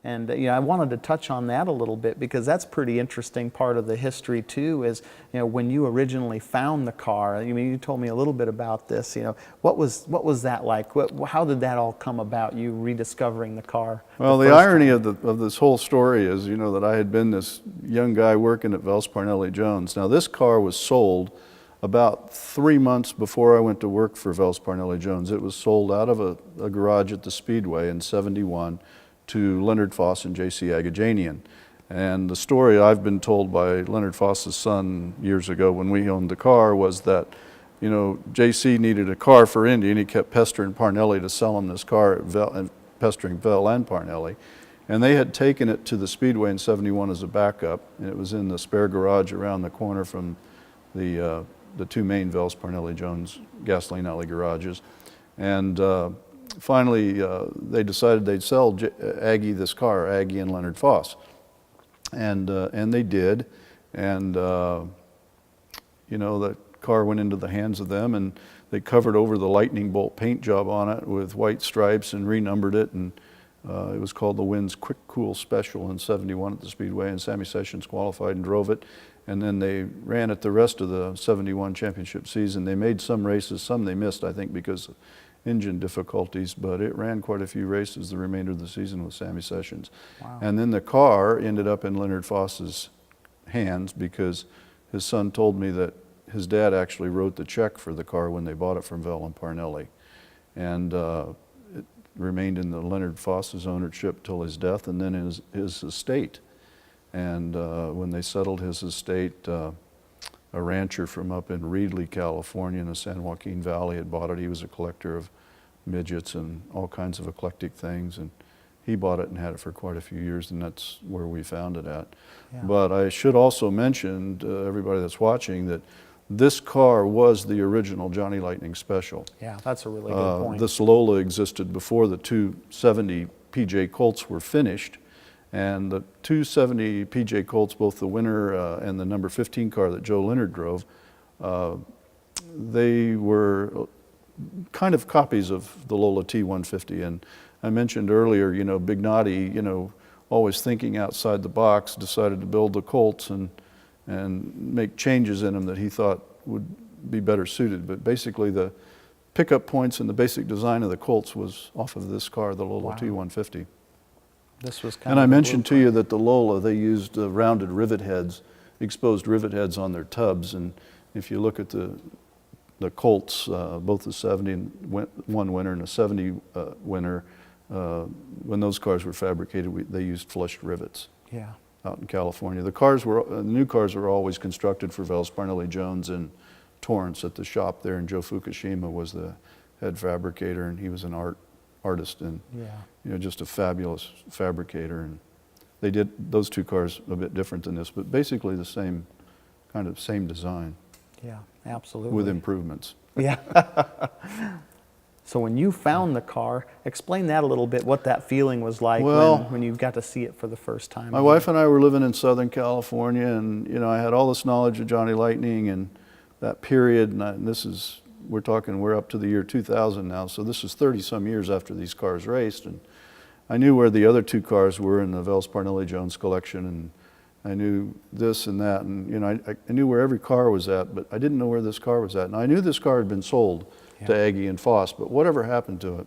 And I wanted to touch on that a little bit because that's pretty interesting part of the history too. Is when you originally found the car. You told me a little bit about this. What was that like? How did that all come about? You rediscovering the car? Well, the irony of this whole story is that I had been this young guy working at Vels Parnelli Jones. Now this car was sold about 3 months before I went to work for Vels Parnelli Jones. It was sold out of a garage at the Speedway in '71. To Leonard Foss and J.C. Agajanian. And the story I've been told by Leonard Foss's son years ago when we owned the car was that, J.C. needed a car for Indy and he kept pestering Parnelli to sell him this car, and pestering Vel and Parnelli. And they had taken it to the Speedway in '71 as a backup, and it was in the spare garage around the corner from the two main Vels Parnelli Jones gasoline alley garages. And finally, they decided they'd sell Aggie this car, Aggie and Leonard Foss, and they did, and the car went into the hands of them, and they covered over the lightning bolt paint job on it with white stripes and renumbered it, and it was called the Wynn's Quick Cool Special in '71 at the Speedway, and Sammy Sessions qualified and drove it, and then they ran it the rest of the '71 championship season. They made some races, some they missed, I think, because engine difficulties, but it ran quite a few races the remainder of the season with Sammy Sessions. Wow. And then the car ended up in Leonard Foss's hands because his son told me that his dad actually wrote the check for the car when they bought it from Vel and Parnelli. And it remained in the Leonard Foss's ownership till his death, and then his estate. And when they settled his estate, a rancher from up in Reedley, California in the San Joaquin Valley had bought it. He was a collector of midgets and all kinds of eclectic things, and he bought it and had it for quite a few years, and that's where we found it at. Yeah. But I should also mention to everybody that's watching that this car was the original Johnny Lightning Special. Yeah, that's a really good point. This Lola existed before the 270 PJ Colts were finished. And the 270 PJ Colts, both the winner and the number 15 car that Joe Leonard drove, they were kind of copies of the Lola T150. And I mentioned earlier, Big Noddy, always thinking outside the box, decided to build the Colts and make changes in them that he thought would be better suited. But basically the pickup points and the basic design of the Colts was off of this car, the Lola T150. This was and I mentioned to you that the Lola, they used rounded rivet heads, exposed rivet heads on their tubs. And if you look at the Colts, both the 70 and one winner and a 70 winner, when those cars were fabricated, they used flushed rivets. Yeah. Out in California. The new cars were always constructed for Vels Parnelli Jones in Torrance at the shop there, and Joe Fukushima was the head fabricator, and he was an artist and just a fabulous fabricator. And they did those two cars a bit different than this, but basically the same design. Yeah, absolutely. With improvements. Yeah. So when you found the car, explain that a little bit, what that feeling was like when you got to see it for the first time. My wife and I were living in Southern California, and I had all this knowledge of Johnny Lightning and that period, and we're up to the year 2000 now, so this is 30-some years after these cars raced, and I knew where the other two cars were in the Vels Parnelli Jones collection, and I knew this and that, and I knew where every car was at, but I didn't know where this car was at. And I knew this car had been sold to Aggie and Foss, but whatever happened to it?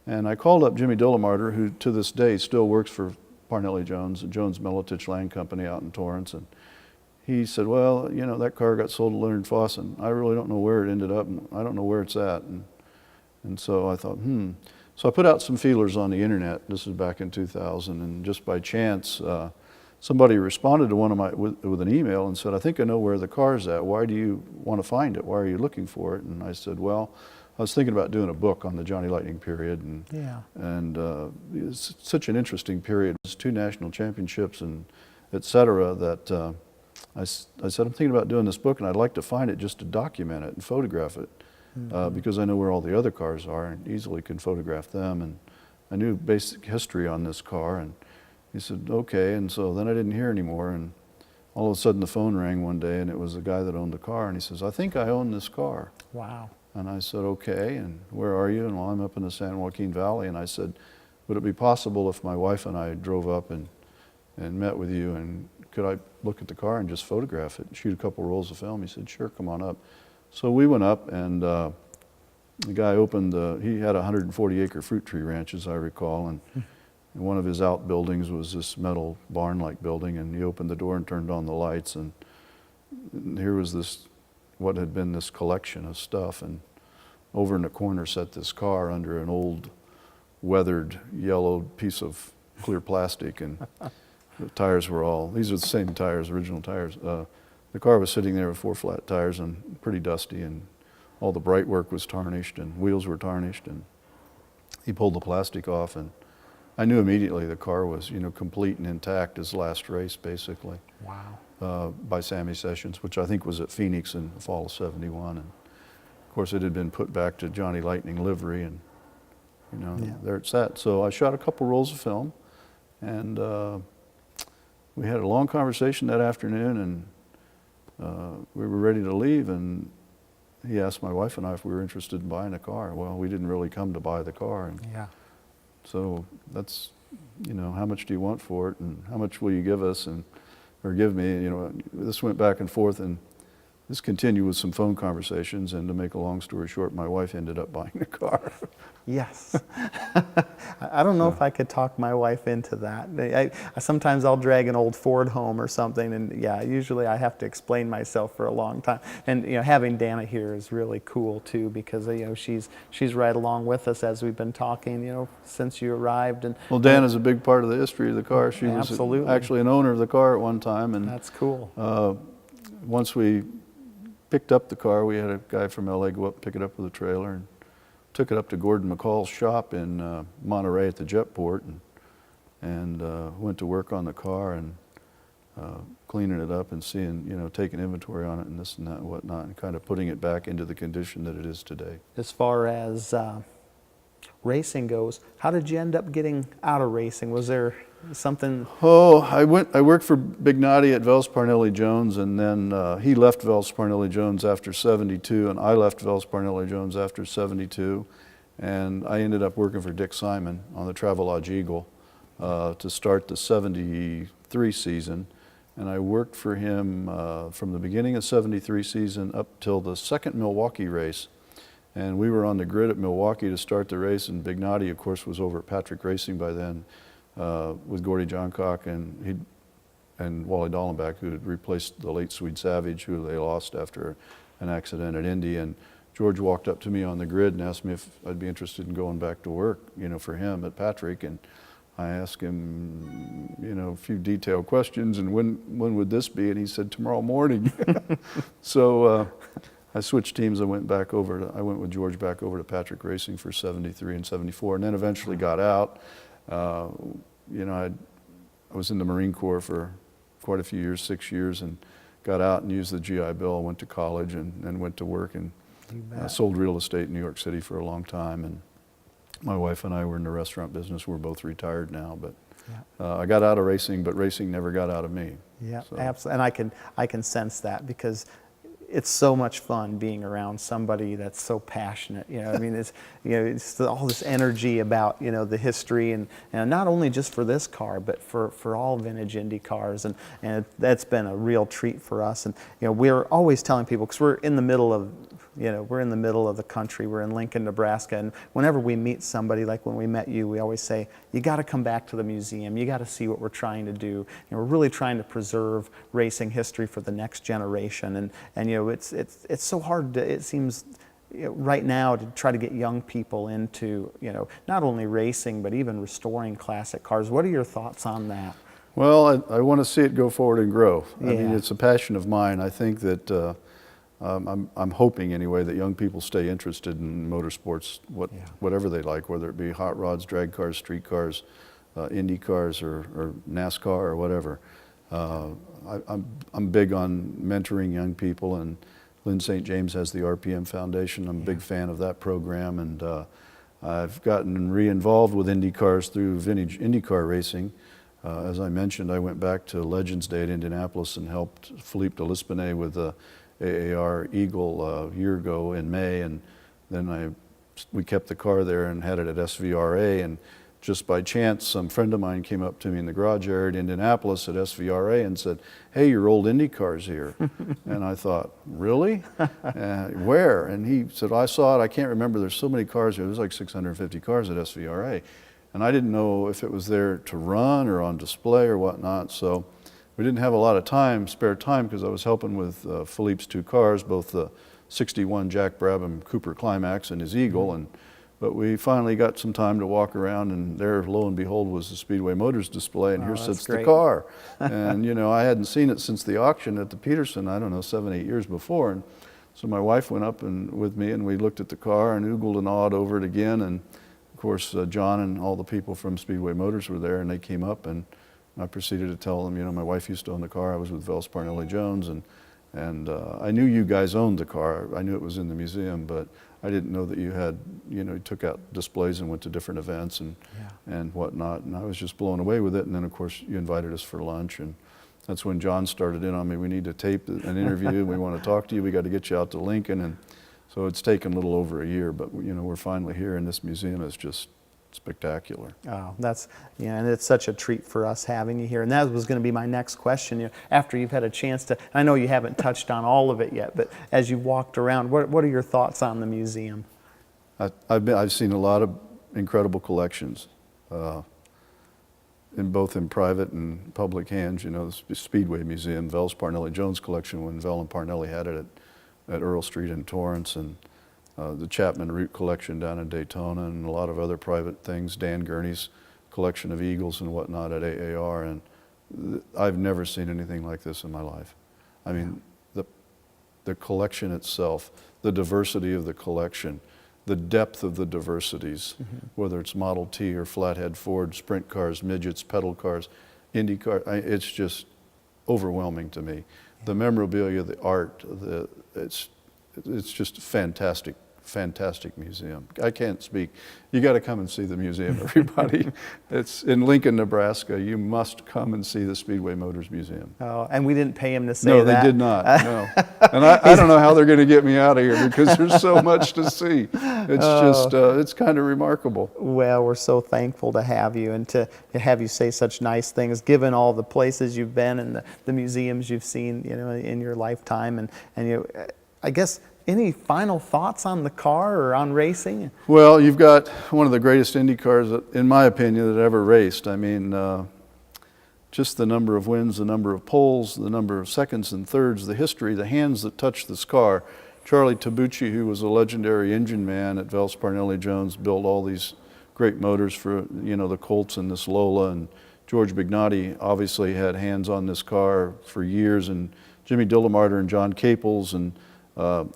And I called up Jimmy Dillemarter, who to this day still works for Parnelli Jones, the Jones Militich Land Company out in Torrance, and he said, well, that car got sold to Leonard Foss, and I really don't know where it ended up, and I don't know where it's at. And so I thought, So I put out some feelers on the internet. This is back in 2000, and just by chance, somebody responded to one of my with an email and said, I think I know where the car's at. Why do you want to find it? Why are you looking for it? And I said, well, I was thinking about doing a book on the Johnny Lightning period, and it's such an interesting period. It's 2 national championships and et cetera that I said, I'm thinking about doing this book, and I'd like to find it just to document it and photograph it, because I know where all the other cars are and easily can photograph them. And I knew basic history on this car, and he said, okay. And so then I didn't hear anymore, and all of a sudden the phone rang one day, and it was the guy that owned the car, and he says, I think I own this car. Wow. And I said, okay, and where are you? And well, I'm up in the San Joaquin Valley. And I said, would it be possible if my wife and I drove up and met with you, and could I look at the car and just photograph it and shoot a couple rolls of film? He said, sure, come on up. So we went up, and the guy opened, he had a 140-acre fruit tree ranch, as I recall, and one of his outbuildings was this metal barn-like building, and he opened the door and turned on the lights, and here was this, what had been this collection of stuff, and over in the corner sat this car under an old weathered yellow piece of clear plastic, and the tires were all, these are the same tires, original tires. The car was sitting there with 4 flat tires and pretty dusty, and all the bright work was tarnished and wheels were tarnished, and he pulled the plastic off, and I knew immediately the car was, you know, complete and intact, his last race basically. Wow. By Sammy Sessions, which I think was at Phoenix in the fall of '71, and of course it had been put back to Johnny Lightning livery, and you know, there it sat. So I shot a couple rolls of film, and we had a long conversation that afternoon, and we were ready to leave, and he asked my wife and I if we were interested in buying a car. Well, we didn't really come to buy the car, and so that's, you know, how much do you want for it, and how much will you give us, and or give me, you know. This went back and forth, and this continued with some phone conversations, and to make a long story short, my wife ended up buying the car. Yes. I don't know if I could talk my wife into that. Sometimes I'll drag an old Ford home or something, and yeah, usually I have to explain myself for a long time. And you know, having Dana here is really cool too, because you know, she's right along with us as we've been talking, you know, since you arrived. And well, Dana's a big part of the history of the car. She was actually an owner of the car at one time, and that's cool. Once we picked up the car, we had a guy from LA go up and pick it up with a trailer, and took it up to Gordon McCall's shop in Monterey at the Jetport, and went to work on the car, and cleaning it up and seeing, you know, taking inventory on it and this and that and whatnot, and kind of putting it back into the condition that it is today. As far as racing goes, how did you end up getting out of racing? Was there something? Oh, I worked for Big Noddy at Vels Parnelli Jones, and then he left Vels Parnelli Jones after '72, and I left Vels Parnelli Jones after '72, and I ended up working for Dick Simon on the Travelodge Eagle to start the '73 season, and I worked for him from the beginning of '73 season up till the second Milwaukee race. And we were on the grid at Milwaukee to start the race, and Big Noddy, of course, was over at Patrick Racing by then with Gordy Johncock and Wally Dallenbach, who had replaced the late Swede Savage, who they lost after an accident at Indy. And George walked up to me on the grid and asked me if I'd be interested in going back to work, you know, for him at Patrick. And I asked him, you know, a few detailed questions, and when would this be? And he said, tomorrow morning. So I switched teams. I went with George back over to Patrick Racing for '73 and '74, and then eventually got out. You know, I was in the Marine Corps for quite a few years, 6 years, and got out and used the GI Bill. I went to college and then went to work, and sold real estate in New York City for a long time. And my wife and I were in the restaurant business. We're both retired now, but I got out of racing, but racing never got out of me. Yeah, so. Absolutely, and I can sense that, because it's so much fun being around somebody that's so passionate. You know, I mean, it's, you know, it's all this energy about, you know, the history, and not only just for this car, but for all vintage Indy cars, and that's been a real treat for us. And you know, we're always telling people, because we're in the middle of, you know, we're in the middle of the country. We're in Lincoln, Nebraska, and whenever we meet somebody, like when we met you, we always say, you got to come back to the museum. You got to see what we're trying to do. You know, we're really trying to preserve racing history for the next generation, and you know, it's so hard to, it seems, you know, right now, to try to get young people into, you know, not only racing but even restoring classic cars. What are your thoughts on that? Well, I want to see it go forward and grow. I mean, it's a passion of mine. I think that I'm hoping anyway that young people stay interested in motorsports, whatever they like, whether it be hot rods, drag cars, street cars, Indy cars, or NASCAR or whatever. I'm big on mentoring young people, and Lynn St. James has the RPM Foundation. I'm a big fan of that program, and I've gotten re-involved with Indy cars through vintage IndyCar racing. As I mentioned, I went back to Legends Day at Indianapolis and helped Philippe de Lispinay with the AAR Eagle a year ago in May, and then we kept the car there and had it at SVRA, and just by chance, some friend of mine came up to me in the garage area in Indianapolis at SVRA and said, "Hey, your old Indy car's here." And I thought, really? Where? And he said, "I saw it. I can't remember. There's so many cars here. There's like 650 cars at SVRA." And I didn't know if it was there to run or on display or whatnot. So we didn't have a lot of time, spare time, because I was helping with Philippe's two cars, both the 61 Jack Brabham Cooper Climax and his Eagle. But we finally got some time to walk around, and there, lo and behold, was the Speedway Motors display, and here sits the car. And, you know, I hadn't seen it since the auction at the Peterson, I don't know, 7, 8 years before. And so my wife went up with me, and we looked at the car and oogled and awed over it again. And, of course, John and all the people from Speedway Motors were there, and they came up, and I proceeded to tell them, you know, my wife used to own the car. I was with Vels Parnelli Jones, and I knew you guys owned the car. I knew it was in the museum, but I didn't know that you had, you know, you took out displays and went to different events and whatnot. And I was just blown away with it. And then, of course, you invited us for lunch. And that's when John started in on me. We need to tape an interview. We want to talk to you. We got to get you out to Lincoln. And so it's taken a little over a year. But, you know, we're finally here. And this museum is just spectacular. Oh, that's, yeah, and it's such a treat for us having you here. And that was going to be my next question. You know, after you've had a chance to, I know you haven't touched on all of it yet, but as you've walked around, what are your thoughts on the museum? I've seen a lot of incredible collections, in both in private and public hands. You know, the Speedway Museum, Vels Parnelli Jones collection, when Vel and Parnelli had it at Earl Street in Torrance, and the Chapman Root collection down in Daytona, and a lot of other private things, Dan Gurney's collection of Eagles and whatnot at AAR, and I've never seen anything like this in my life. I mean, the collection itself, the diversity of the collection, the depth of the diversities, whether it's Model T or Flathead Ford, sprint cars, midgets, pedal cars, Indy cars, it's just overwhelming to me. The memorabilia, the art, it's just fantastic museum. I can't speak. You got to come and see the museum, everybody. It's in Lincoln, Nebraska. You must come and see the Speedway Motors Museum. Oh, and we didn't pay him to say that. No, that. they did not. No. And I don't know how they're going to get me out of here, because there's so much to see. It's just, it's kind of remarkable. Well, we're so thankful to have you and to have you say such nice things, given all the places you've been and the museums you've seen, you know, in your lifetime. And you know, I guess, any final thoughts on the car or on racing? Well, you've got one of the greatest Indy cars, in my opinion, that ever raced. I mean, just the number of wins, the number of poles, the number of seconds and thirds, the history, the hands that touched this car. Charlie Tabucci, who was a legendary engine man at Vels Parnelli Jones, built all these great motors for, you know, the Colts and this Lola. And George Big Noddy obviously had hands on this car for years, and Jimmy Dillemarter and John Caples, and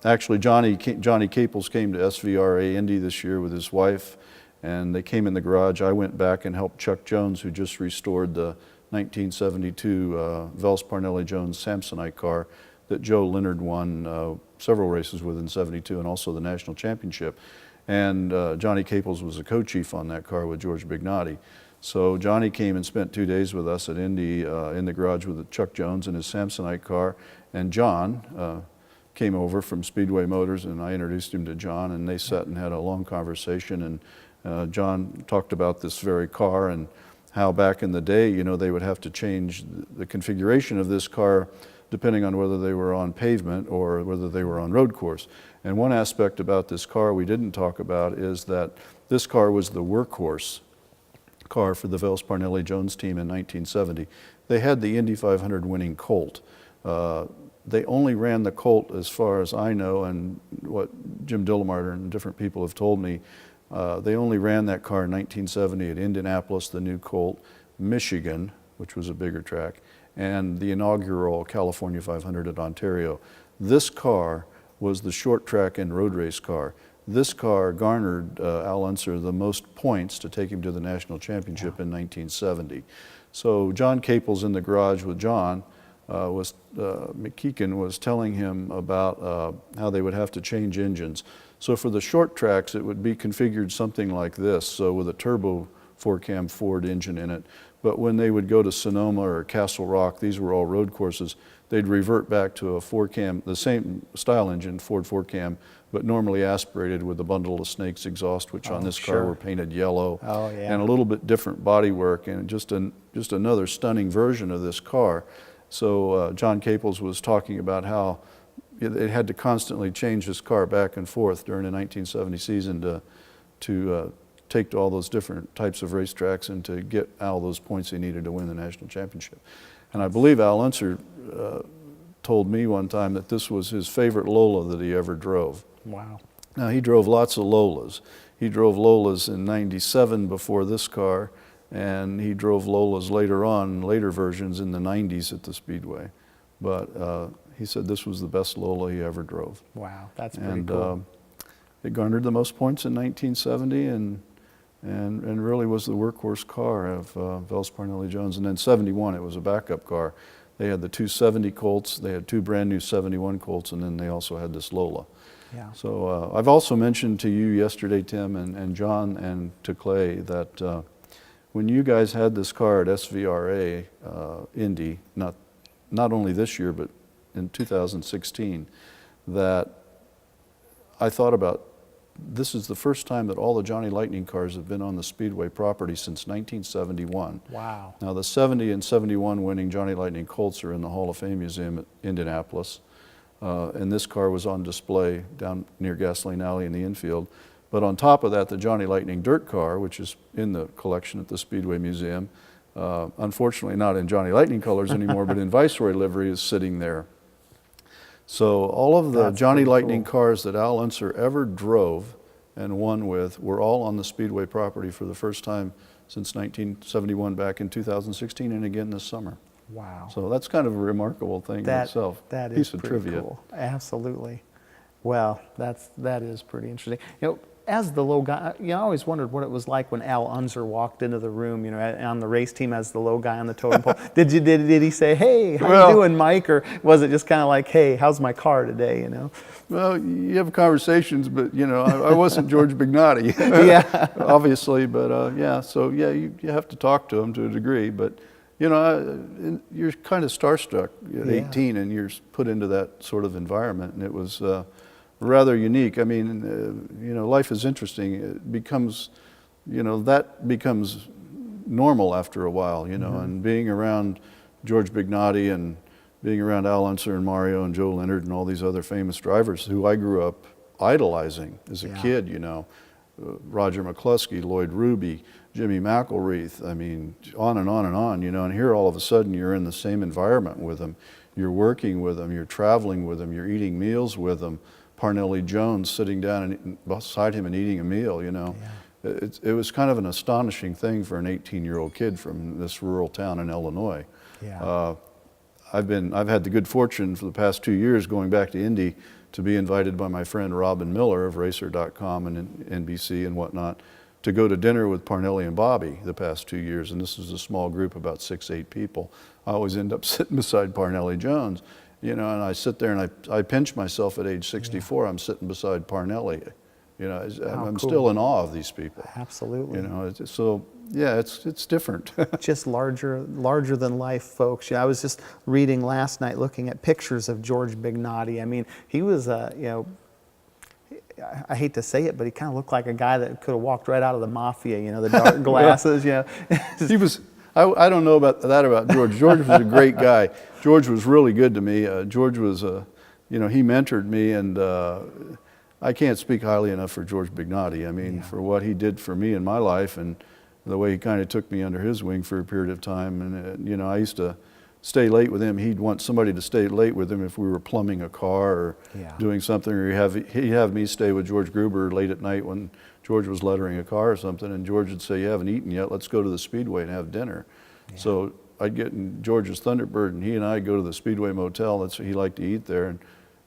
actually, Johnny Caples came to SVRA Indy this year with his wife, and they came in the garage. I went back and helped Chuck Jones, who just restored the 1972 Vels Parnelli Jones Samsonite car that Joe Leonard won several races with in '72, and also the national championship. And Johnny Caples was the co-chief on that car with George Big Noddy. So Johnny came and spent 2 days with us at Indy in the garage with Chuck Jones in his Samsonite car, and John came over from Speedway Motors, and I introduced him to John, and they sat and had a long conversation. And John talked about this very car and how back in the day, you know, they would have to change the configuration of this car depending on whether they were on pavement or whether they were on road course. And one aspect about this car we didn't talk about is that this car was the workhorse car for the Vels Parnelli Jones team in 1970. They had the Indy 500 winning Colt. They only ran the Colt, as far as I know, and what Jim Dillemarter and different people have told me, they only ran that car in 1970 at Indianapolis, the new Colt, Michigan, which was a bigger track, and the inaugural California 500 at Ontario. This car was the short track and road race car. This car garnered Al Unser the most points to take him to the national championship in 1970. So John Caples in the garage with John, McKeegan was telling him about how they would have to change engines. So for the short tracks, it would be configured something like this. So with a turbo 4-cam Ford engine in it, But when they would go to Sonoma or Castle Rock, these were all road courses, they'd revert back to a 4-cam, the same style engine, Ford 4-cam, but normally aspirated with a bundle of snakes exhaust, which on this car were painted yellow, and a little bit different bodywork, and just another stunning version of this car. So John Caples was talking about how it had to constantly change this car back and forth during the 1970 season to take to all those different types of racetracks and to get Al those points he needed to win the national championship. And I believe Al Unser told me one time that this was his favorite Lola that he ever drove. Wow. Now, he drove lots of Lolas. He drove Lolas in '97 before this car, and he drove Lolas later on, later versions in the '90s at the Speedway. But he said this was the best Lola he ever drove. Wow, that's pretty cool. It garnered the most points in 1970 and really was the workhorse car of Vels Parnelli Jones. And then '71, it was a backup car. They had the 270 Colts, they had 2 brand new '71 Colts, and then they also had this Lola. Yeah. So I've also mentioned to you yesterday, Tim, and John, and to Clay, that when you guys had this car at SVRA Indy, not only this year, but in 2016, that I thought about, this is the first time that all the Johnny Lightning cars have been on the Speedway property since 1971. Wow. Now the 70 and 71 winning Johnny Lightning Colts are in the Hall of Fame Museum at Indianapolis. And this car was on display down near Gasoline Alley in the infield. But on top of that, the Johnny Lightning dirt car, which is in the collection at the Speedway Museum, unfortunately not in Johnny Lightning colors anymore, but in Viceroy livery, is sitting there. So all of the Johnny Lightning cars that Al Unser ever drove and won with were all on the Speedway property for the first time since 1971 back in 2016 and again this summer. Wow. So that's kind of a remarkable thing in itself. That Piece is of pretty trivia. cool. Absolutely. Well, that is pretty interesting. You know, as the low guy, I always wondered what it was like when Al Unser walked into the room, you know, on the race team as the low guy on the totem pole. Did he say, "Hey, how you doing, Mike?" Or was it just kind of like, "Hey, how's my car today?" You know? Well, you have conversations, but you know, I wasn't George Big Noddy, Yeah. obviously. But yeah, so yeah, you have to talk to him to a degree. But you know, you're kind of starstruck at 18, and you're put into that sort of environment, and it was rather unique. I mean, you know, life is interesting. It becomes, you know, that becomes normal after a while, you know, and being around George Big Noddy and being around Al Unser and Mario and Joe Leonard and all these other famous drivers who I grew up idolizing as a kid, you know, Roger McCluskey, Lloyd Ruby, Jimmy McElreath, I mean, on and on and on, you know, and here all of a sudden you're in the same environment with them. You're working with them, you're traveling with them, you're eating meals with them. Parnelli Jones sitting down and beside him and eating a meal, you know. Yeah. It was kind of an astonishing thing for an 18-year-old kid from this rural town in Illinois. Yeah. I've had the good fortune for the past 2 years going back to Indy to be invited by my friend Robin Miller of Racer.com and NBC and whatnot to go to dinner with Parnelli and Bobby the past 2 years, and this is a small group, about 6-8 people. I always end up sitting beside Parnelli Jones. You know, and I sit there and I pinch myself at age 64. I'm sitting beside Parnelli. You know, I'm still in awe of these people. Absolutely. You know, so yeah, it's different. Just larger than life folks. Yeah, I was just reading last night, looking at pictures of George Big Noddy. I mean, he was you know, I hate to say it, but he kind of looked like a guy that could have walked right out of the mafia. You know, the dark glasses. You know, he was. I don't know about George. George was a great guy. George was really good to me. George was, you know, he mentored me, and I can't speak highly enough for George Big Noddy. I mean, for what he did for me in my life, and the way he kind of took me under his wing for a period of time. And you know, I used to stay late with him. He'd want somebody to stay late with him if we were plumbing a car or doing something, or he'd have me stay with George Gruber late at night when George was lettering a car or something, and George would say, "You haven't eaten yet, let's go to the Speedway and have dinner." So I'd get in George's Thunderbird, and he and I'd go to the Speedway Motel. That's what he liked to eat there, and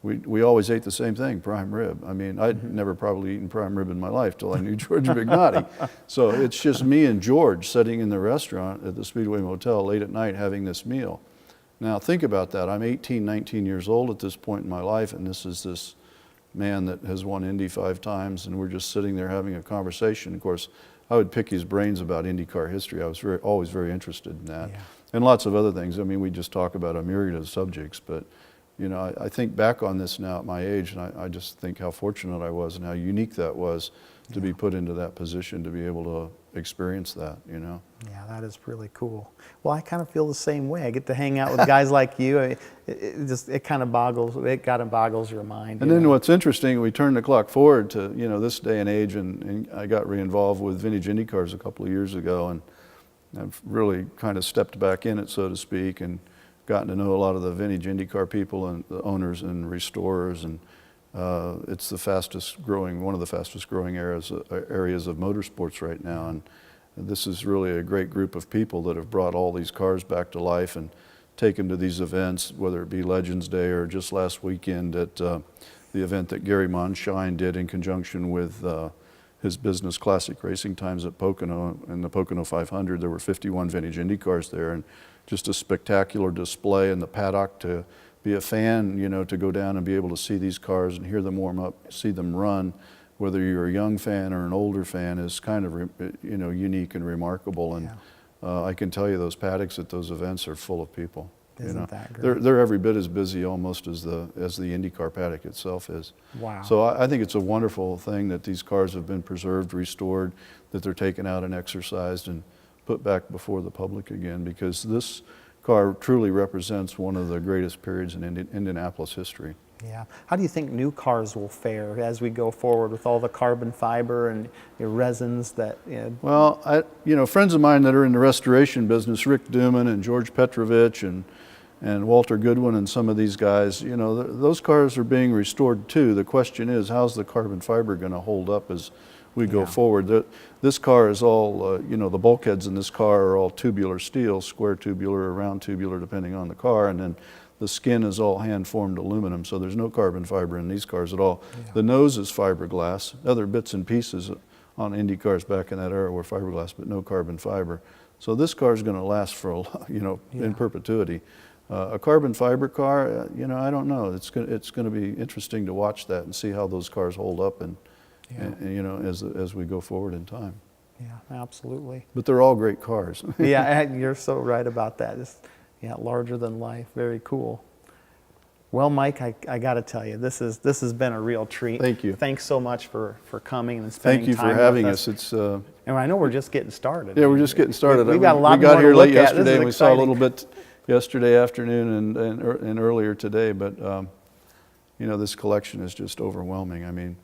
we always ate the same thing, prime rib. I mean, I'd never probably eaten prime rib in my life till I knew George Big Noddy. So it's just me and George sitting in the restaurant at the Speedway Motel late at night having this meal. Now think about that. I'm 18, 19 years old at this point in my life, and this is this man that has won Indy 5 times, and we're just sitting there having a conversation. Of course, I would pick his brains about IndyCar history. I was always very interested in that. Yeah. And lots of other things. I mean, we just talk about a myriad of subjects, but you know, I think back on this now at my age, and I just think how fortunate I was and how unique that was to be put into that position, to be able to experience that, you know. Yeah, that is really cool. Well, I kind of feel the same way. I get to hang out with guys like you. It kind of boggles your mind. And then what's interesting, we turn the clock forward to, you know, this day and age, and I got re-involved with vintage Indy cars a couple of years ago, and I've really kind of stepped back in it, so to speak, and gotten to know a lot of the vintage IndyCar people and the owners and restorers, and it's the fastest growing, one of the fastest growing areas of motorsports right now. And this is really a great group of people that have brought all these cars back to life and taken to these events, whether it be Legends Day or just last weekend at the event that Gary Monshine did in conjunction with his business Classic Racing Times at Pocono, in the Pocono 500. There were 51 vintage Indy cars there, and just a spectacular display in the paddock to be a fan, you know, to go down and be able to see these cars and hear them warm up, see them run, whether you're a young fan or an older fan, is kind of, you know, unique and remarkable. And I can tell you those paddocks at those events are full of people. Isn't that great? They're every bit as busy almost as the IndyCar paddock itself is. Wow. So I think it's a wonderful thing that these cars have been preserved, restored, that they're taken out and exercised and put back before the public again, because this car truly represents one of the greatest periods in Indianapolis history. Yeah. How do you think new cars will fare as we go forward with all the carbon fiber and your resins that? Well, you know, friends of mine that are in the restoration business, Rick Duman and George Petrovich and Walter Goodwin and some of these guys, you know, those cars are being restored too. The question is, how's the carbon fiber going to hold up as we go forward? This car is all, you know, the bulkheads in this car are all tubular steel, square tubular or round tubular depending on the car, and then the skin is all hand-formed aluminum, so there's no carbon fiber in these cars at all. Yeah. The nose is fiberglass. Other bits and pieces on Indy cars back in that era were fiberglass, but no carbon fiber. So this car is going to last for, you know, in perpetuity. A carbon fiber car, you know, I don't know. It's going to be interesting to watch that and see how those cars hold up and you know, as we go forward in time. Yeah, absolutely. But they're all great cars. Yeah, you're so right about that. Yeah, larger than life. Very cool. Well, Mike, I got to tell you, this has been a real treat. Thank you. Thanks so much for coming and spending time with us. Thank you for having us. It's and I know we're just getting started. Yeah, we're just getting started. We got a lot we got more here to late look at. yesterday, and we saw a little bit yesterday afternoon and earlier today. But you know, this collection is just overwhelming. I mean,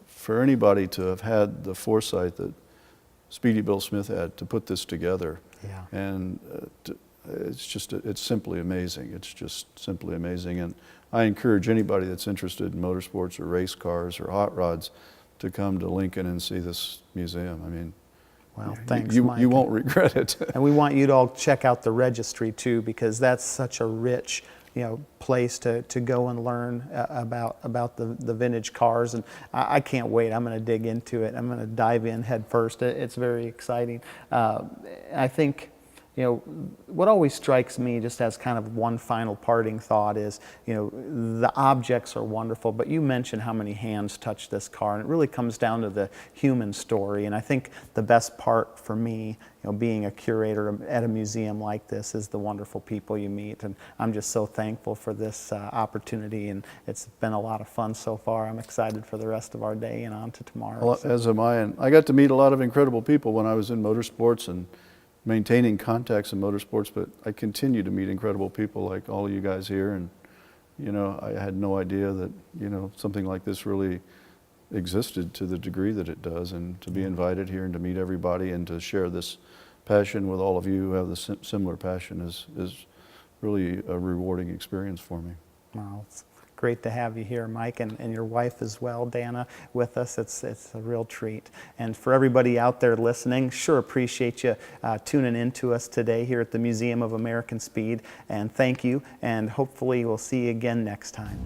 for anybody to have had the foresight that Speedy Bill Smith had to put this together, and it's simply amazing. It's just simply amazing. And I encourage anybody that's interested in motorsports or race cars or hot rods to come to Lincoln and see this museum. I mean, well, thanks, Mike. You won't regret it. And we want you to all check out the registry too, because that's such a rich, you know, place to go and learn about the vintage cars. And I can't wait. I'm going to dig into it. I'm going to dive in head first. It's very exciting. I think, you know, what always strikes me just as kind of one final parting thought is, you know, the objects are wonderful, but you mentioned how many hands touch this car, and it really comes down to the human story. And I think the best part for me, you know, being a curator at a museum like this, is the wonderful people you meet. And I'm just so thankful for this opportunity, and it's been a lot of fun so far. I'm excited for the rest of our day and on to tomorrow. Well, as am I. And I got to meet a lot of incredible people when I was in motorsports and maintaining contacts in motorsports, but I continue to meet incredible people like all of you guys here. And, you know, I had no idea that, you know, something like this really existed to the degree that it does. And to be invited here and to meet everybody and to share this passion with all of you who have the similar passion is really a rewarding experience for me. Well, it's great to have you here, Mike, and your wife as well, Dana, with us. It's a real treat. And for everybody out there listening, sure appreciate you tuning in to us today here at the Museum of American Speed. And thank you, and hopefully we'll see you again next time.